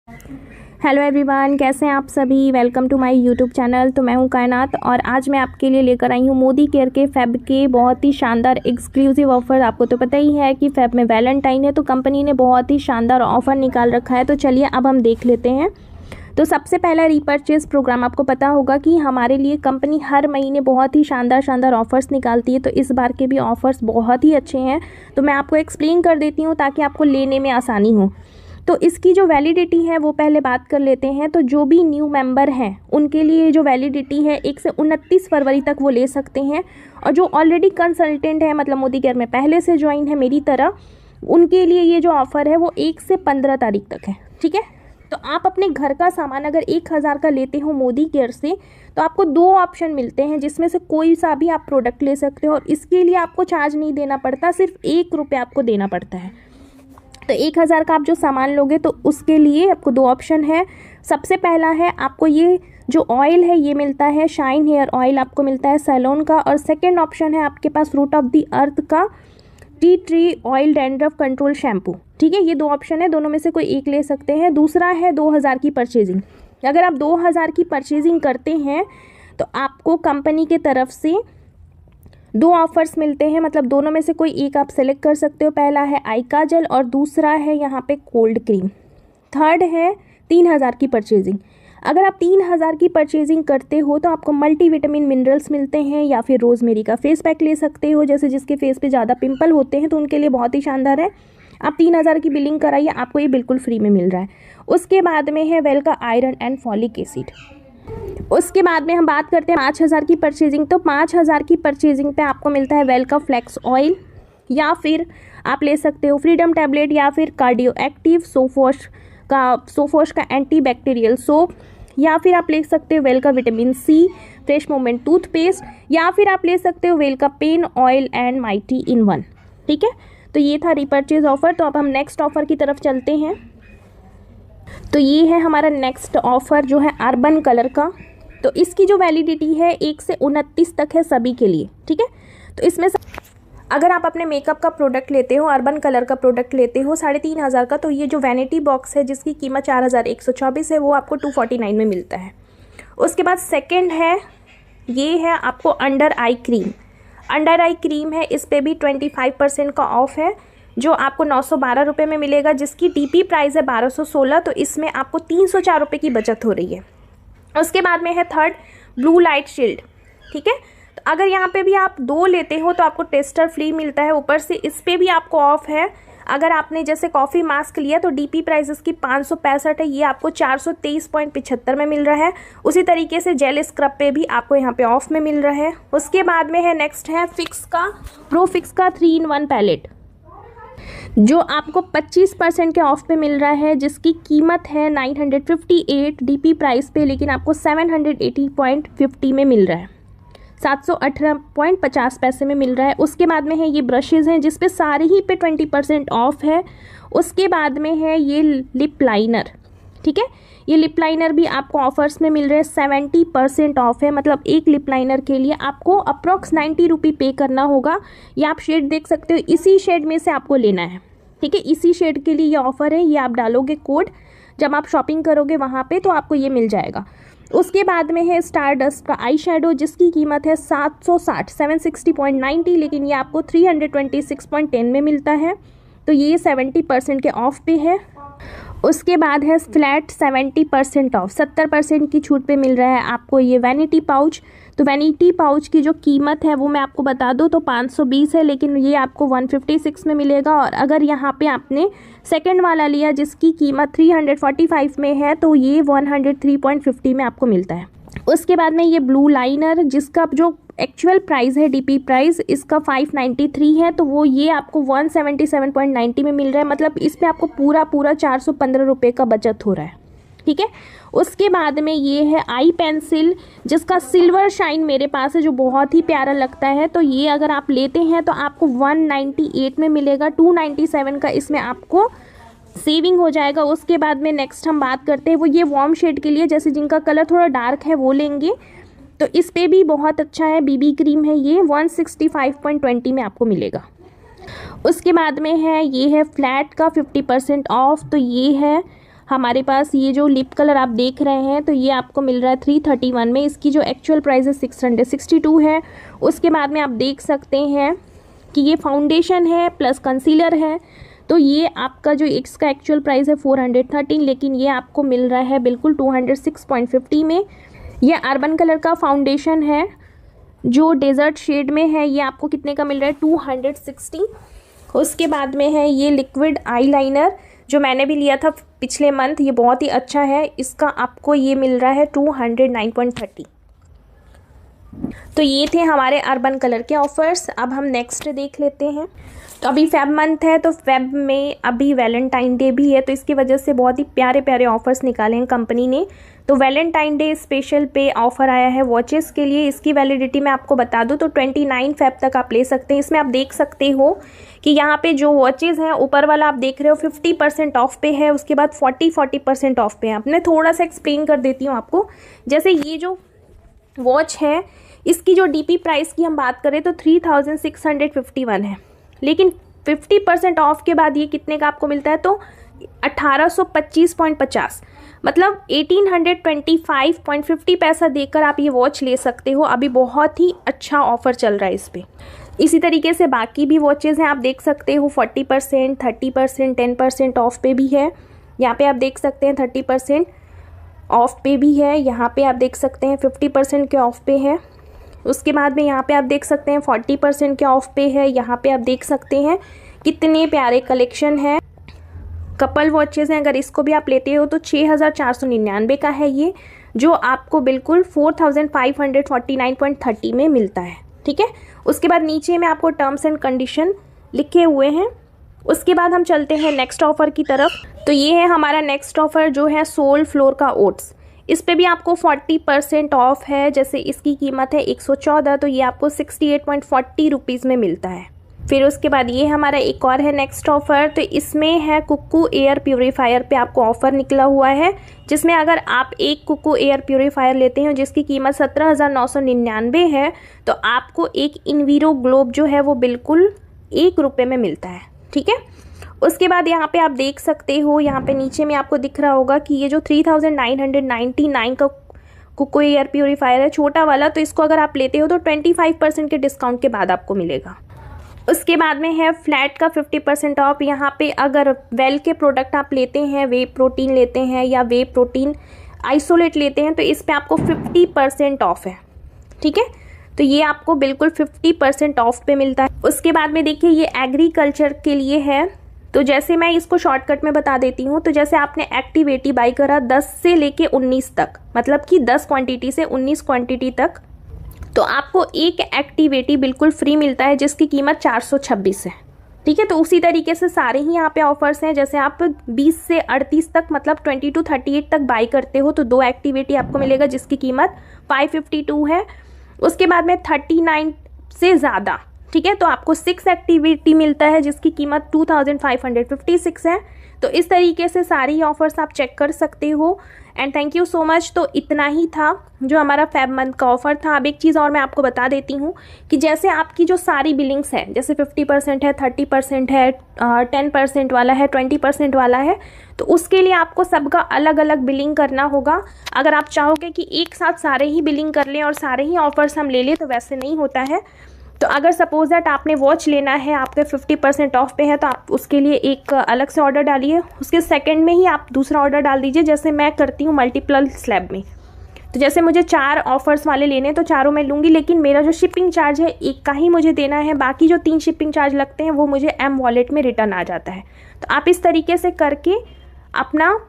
Hello everyone, कैसे हैं आप सभी। Welcome to my YouTube channel. तो मैं हूं कायनात और आज मैं आपके लिए लेकर आई हूं मोदी केयर के फेब के बहुत ही शानदार एक्सक्लूसिव ऑफर। आपको तो पता ही है कि फेब में वैलेंटाइन है, तो कंपनी ने बहुत ही शानदार ऑफर निकाल रखा है। तो चलिए अब हम देख लेते हैं। तो सबसे पहला रीपर्चेज प्रोग्राम, आपको पता होगा कि हमारे लिए कंपनी हर महीने बहुत ही शानदार ऑफर्स निकालती है। तो इस बार के भी ऑफर्स बहुत ही अच्छे हैं, तो मैं आपको एक्सप्लेन कर देती हूँ ताकि आपको लेने में आसानी हो। तो इसकी जो वैलिडिटी है वो पहले बात कर लेते हैं। तो जो भी न्यू मेंबर हैं उनके लिए जो वैलिडिटी है 1 से 29 फरवरी तक वो ले सकते हैं, और जो ऑलरेडी कंसल्टेंट है मतलब मोदी केयर में पहले से ज्वाइन है मेरी तरह, उनके लिए ये जो ऑफ़र है वो 1 से 15 तारीख तक है। ठीक है, तो आप अपने घर का सामान अगर 1000 का लेते हो मोदी केयर से, तो आपको 2 ऑप्शन मिलते हैं जिसमें से कोई सा भी आप प्रोडक्ट ले सकते हो, और इसके लिए आपको चार्ज नहीं देना पड़ता, सिर्फ 1 रुपये आपको देना पड़ता है। तो 1000 का आप जो सामान लोगे तो उसके लिए आपको 2 ऑप्शन है। सबसे पहला है, आपको ये जो ऑयल है ये मिलता है शाइन हेयर ऑयल, आपको मिलता है सैलून का। और सेकंड ऑप्शन है आपके पास रूट ऑफ द अर्थ का tea tree oil dandruff control shampoo. ठीक है, ये 2 ऑप्शन है, दोनों में से कोई एक ले सकते हैं। दूसरा है 2000 की परचेजिंग। अगर आप 2000 की परचेजिंग करते हैं तो आपको कंपनी के तरफ से 2 ऑफर्स मिलते हैं, मतलब दोनों में से कोई एक आप सेलेक्ट कर सकते हो। पहला है आई काजल और दूसरा है यहाँ पे कोल्ड क्रीम। थर्ड है 3000 की परचेजिंग। अगर आप 3000 की परचेजिंग करते हो तो आपको मल्टीविटामिन मिनरल्स मिलते हैं, या फिर रोजमेरी का फेस पैक ले सकते हो। जैसे जिसके फेस पे ज़्यादा पिंपल होते हैं तो उनके लिए बहुत ही शानदार है। आप 3000 की बिलिंग कराइए, आपको ये बिल्कुल फ्री में मिल रहा है। उसके बाद में है वेल का आयरन एंड फॉलिक एसिड। उसके बाद में हम बात करते हैं 5000 की परचेजिंग। तो 5000 की परचेजिंग पे आपको मिलता है वेल का फ्लेक्स ऑयल, या फिर आप ले सकते हो फ्रीडम टैबलेट, या फिर कार्डियो एक्टिव सोफोश का एंटी बैक्टीरियल सोप, या फिर आप ले सकते हो वेल का vitamin C fresh moment toothpaste, या फिर आप ले सकते हो वेल का pain oil and mighty in one. ठीक है, तो ये था रिपर्चेज ऑफर। तो अब हम नेक्स्ट ऑफर की तरफ चलते हैं। तो ये है हमारा नेक्स्ट ऑफर जो है अर्बन कलर का। तो इसकी जो वैलिडिटी है 1 से 29 तक है सभी के लिए। ठीक है, तो इसमें अगर आप अपने मेकअप का प्रोडक्ट लेते हो, अर्बन कलर का प्रोडक्ट लेते हो 3500 का, तो ये जो वैनिटी बॉक्स है जिसकी कीमत 4124 है वो आपको 249 में मिलता है। उसके बाद सेकंड है, ये है आपको under eye cream. Under eye cream है, इस पर भी 25% का ऑफ है, जो आपको 912 रुपये में मिलेगा, जिसकी डीपी प्राइस है 1216। तो इसमें आपको 304 रुपये की बचत हो रही है। उसके बाद में है थर्ड ब्लू लाइट शील्ड। ठीक है, तो अगर यहाँ पे भी आप 2 लेते हो तो आपको टेस्टर फ्री मिलता है। ऊपर से इस पर भी आपको ऑफ है। अगर आपने जैसे कॉफ़ी मास्क लिया तो डीपी प्राइस इसकी 565 है, ये आपको 423.75 में मिल रहा है। उसी तरीके से जेल स्क्रब पे भी आपको यहाँ पे ऑफ में मिल रहा है। उसके बाद में है नेक्स्ट है फिक्स का प्रो फिक्स का 3-in-1 पैलेट, जो आपको 25% के ऑफ पे मिल रहा है, जिसकी कीमत है 958 डीपी प्राइस पे, लेकिन आपको 780.50 में मिल रहा है, 718.50 पैसे में मिल रहा है। उसके बाद में है ये ब्रशेज़ हैं जिस पे सारे ही पे 20% ऑफ है। उसके बाद में है ये लिप लाइनर। ठीक है, ये लिप लाइनर भी आपको ऑफर्स में मिल रहे हैं, 70% ऑफ है। मतलब एक लिप लाइनर के लिए आपको अप्रॉक्स 90 रुपये पे करना होगा। ये आप शेड देख सकते हो, इसी शेड में से आपको लेना है। ठीक है, इसी शेड के लिए ये ऑफ़र है। ये आप डालोगे कोड जब आप शॉपिंग करोगे वहाँ पे, तो आपको ये मिल जाएगा। उसके बाद में है स्टार डस्ट का आई शेडो, जिसकी कीमत है 760.90, लेकिन ये आपको 326.10 में मिलता है। तो ये 70% के ऑफ पे है। उसके बाद है फ्लैट 70% ऑफ, 70% की छूट पे मिल रहा है आपको ये वैनिटी पाउच। तो वैनिटी पाउच की जो कीमत है वो मैं आपको बता दूं तो 520 है, लेकिन ये आपको 156 में मिलेगा। और अगर यहाँ पे आपने सेकंड वाला लिया जिसकी कीमत 345 में है, तो ये 103.50 में आपको मिलता है। उसके बाद में ये ब्लू लाइनर, जिसका जो एक्चुअल प्राइस है डीपी प्राइस इसका 593 है, तो वो ये आपको 177.90 में मिल रहा है। मतलब इस पे आपको पूरा 415 रुपये का बचत हो रहा है। ठीक है, उसके बाद में ये है आई पेंसिल, जिसका सिल्वर शाइन मेरे पास है, जो बहुत ही प्यारा लगता है। तो ये अगर आप लेते हैं तो आपको 198 में मिलेगा, 297 का इसमें आपको सेविंग हो जाएगा। उसके बाद में नेक्स्ट हम बात करते हैं, वो ये वार्म शेड के लिए, जैसे जिनका कलर थोड़ा डार्क है वो लेंगे तो इस पे भी बहुत अच्छा है। बीबी क्रीम है ये, 165.20 में आपको मिलेगा। उसके बाद में है ये है फ्लैट का 50% ऑफ। तो ये है हमारे पास ये जो लिप कलर आप देख रहे हैं तो ये आपको मिल रहा है 331 में। इसकी जो एक्चुअल प्राइस है 662 है। उसके बाद में आप देख सकते हैं कि ये फाउंडेशन है प्लस कंसीलर है, तो ये आपका जो इसका एक्चुअल प्राइस है 413, लेकिन ये आपको मिल रहा है बिल्कुल 206.50 में। ये अर्बन कलर का फाउंडेशन है जो डेजर्ट शेड में है, ये आपको कितने का मिल रहा है 260। उसके बाद में है ये लिक्विड आईलाइनर जो मैंने भी लिया था पिछले मंथ, ये बहुत ही अच्छा है, इसका आपको ये मिल रहा है 209.30। तो ये थे हमारे अर्बन कलर के ऑफ़र्स। अब हम नेक्स्ट देख लेते हैं। तो अभी फेब मंथ है, तो फेब में अभी वैलेंटाइन डे भी है, तो इसकी वजह से बहुत ही प्यारे प्यारे ऑफ़र्स निकाले हैं कंपनी ने। तो वैलेंटाइन डे स्पेशल पे ऑफ़र आया है वॉचेस के लिए। इसकी वैलिडिटी मैं आपको बता दूं तो 29 फेब तक आप ले सकते हैं। इसमें आप देख सकते हो कि यहाँ पे जो वॉचेस हैं, ऊपर वाला आप देख रहे हो 50% ऑफ पे है, उसके बाद 40% ऑफ पे है। अब मैं थोड़ा सा एक्सप्लेन कर देती हूँ आपको। जैसे ये जो वॉच है, इसकी जो डीपी प्राइस की हम बात करें तो 3651 है, लेकिन 50% ऑफ के बाद ये कितने का आपको मिलता है तो 1825.50, मतलब 1825.50 पैसा देकर आप ये वॉच ले सकते हो। अभी बहुत ही अच्छा ऑफ़र चल रहा है इस पर। इसी तरीके से बाकी भी वॉचेज़ हैं, आप देख सकते हो 40%, 30%, 10% ऑफ पे भी है। यहाँ पे आप देख सकते हैं 30% ऑफ पे भी है, यहाँ पे आप देख सकते हैं 50% के ऑफ पे है। उसके बाद में यहाँ पे आप देख सकते हैं 40% के ऑफ पे है। यहाँ पे आप देख सकते हैं कितने प्यारे कलेक्शन है। कपल वॉचेस हैं, अगर इसको भी आप लेते हो तो 6499 का है ये, जो आपको बिल्कुल 4549.30 में मिलता है। ठीक है, उसके बाद नीचे में आपको टर्म्स एंड कंडीशन लिखे हुए हैं। उसके बाद हम चलते हैं नेक्स्ट ऑफ़र की तरफ। तो ये है हमारा नेक्स्ट ऑफ़र जो है सोल फ्लोर का ओट्स। इस पे भी आपको 40% ऑफ है। जैसे इसकी कीमत है 114, तो ये आपको 68.40 रुपीज़ में मिलता है। फिर उसके बाद ये हमारा एक और है नेक्स्ट ऑफ़र, तो इसमें है कुक्कू एयर प्यूरीफायर पे आपको ऑफ़र निकला हुआ है, जिसमें अगर आप एक कुक्कू एयर प्यूरीफायर लेते हैं जिसकी कीमत 17,999 है, तो आपको एक इनवीरो ग्लोब जो है वो बिल्कुल 1 रुपये में मिलता है। ठीक है, उसके बाद यहाँ पे आप देख सकते हो, यहाँ पे नीचे में आपको दिख रहा होगा कि ये जो 3999 का कुक्कू एयर प्यूरीफायर है छोटा वाला, तो इसको अगर आप लेते हो तो 25% के डिस्काउंट के बाद आपको मिलेगा। उसके बाद में है फ्लैट का 50% ऑफ। यहाँ पे अगर वेल के प्रोडक्ट आप लेते हैं, वे प्रोटीन लेते हैं या वे प्रोटीन आइसोलेट लेते हैं, तो इस पे आपको 50% ऑफ है। ठीक है, तो ये आपको बिल्कुल 50% ऑफ पे मिलता है। उसके बाद में देखिए ये एग्रीकल्चर के लिए है, तो जैसे मैं इसको शॉर्टकट में बता देती हूँ। तो जैसे आपने एक्टिवेटी बाई करा 10 से लेके 19 तक, मतलब कि 10 क्वांटिटी से 19 क्वांटिटी तक, तो आपको एक एक्टिवेटी बिल्कुल फ्री मिलता है जिसकी कीमत 426 है। ठीक है, तो उसी तरीके से सारे ही यहाँ पे ऑफर्स हैं। जैसे आप 20 से 38 तक, मतलब 20 to 38 तक बाई करते हो तो 2 एक्टिवेटी आपको मिलेगा जिसकी कीमत 552 है। उसके बाद में 39 से ज़्यादा, ठीक है, तो आपको 6 एक्टिविटी मिलता है जिसकी कीमत 2556 है। तो इस तरीके से सारी ऑफर्स आप चेक कर सकते हो। And thank you so much. तो इतना ही था जो हमारा फेब मंथ का ऑफर था। अब एक चीज़ और मैं आपको बता देती हूँ कि जैसे आपकी जो सारी बिलिंग्स है, जैसे 50% है, 30% है, 10% वाला है, 20% वाला है, तो उसके लिए आपको सबका अलग अलग बिलिंग करना होगा। अगर आप चाहोगे कि एक साथ सारे ही बिलिंग कर लें और सारे ही ऑफर्स हम ले लें, तो वैसे नहीं होता है। तो अगर सपोज दैट आपने वॉच लेना है, आपके 50% ऑफ पे है, तो आप उसके लिए एक अलग से ऑर्डर डालिए, उसके सेकंड में ही आप दूसरा ऑर्डर डाल दीजिए। जैसे मैं करती हूँ मल्टीपल स्लैब में, तो जैसे मुझे 4 ऑफर्स वाले लेने हैं तो चारों मैं लूँगी, लेकिन मेरा जो शिपिंग चार्ज है एक का ही मुझे देना है, बाकी जो 3 शिपिंग चार्ज लगते हैं वो मुझे एम वॉलेट में रिटर्न आ जाता है। तो आप इस तरीके से करके अपना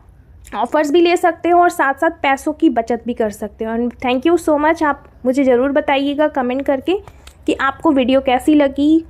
ऑफ़र्स भी ले सकते हो और साथ साथ पैसों की बचत भी कर सकते हो। And thank you so much. आप मुझे ज़रूर बताइएगा कमेंट करके कि आपको वीडियो कैसी लगी।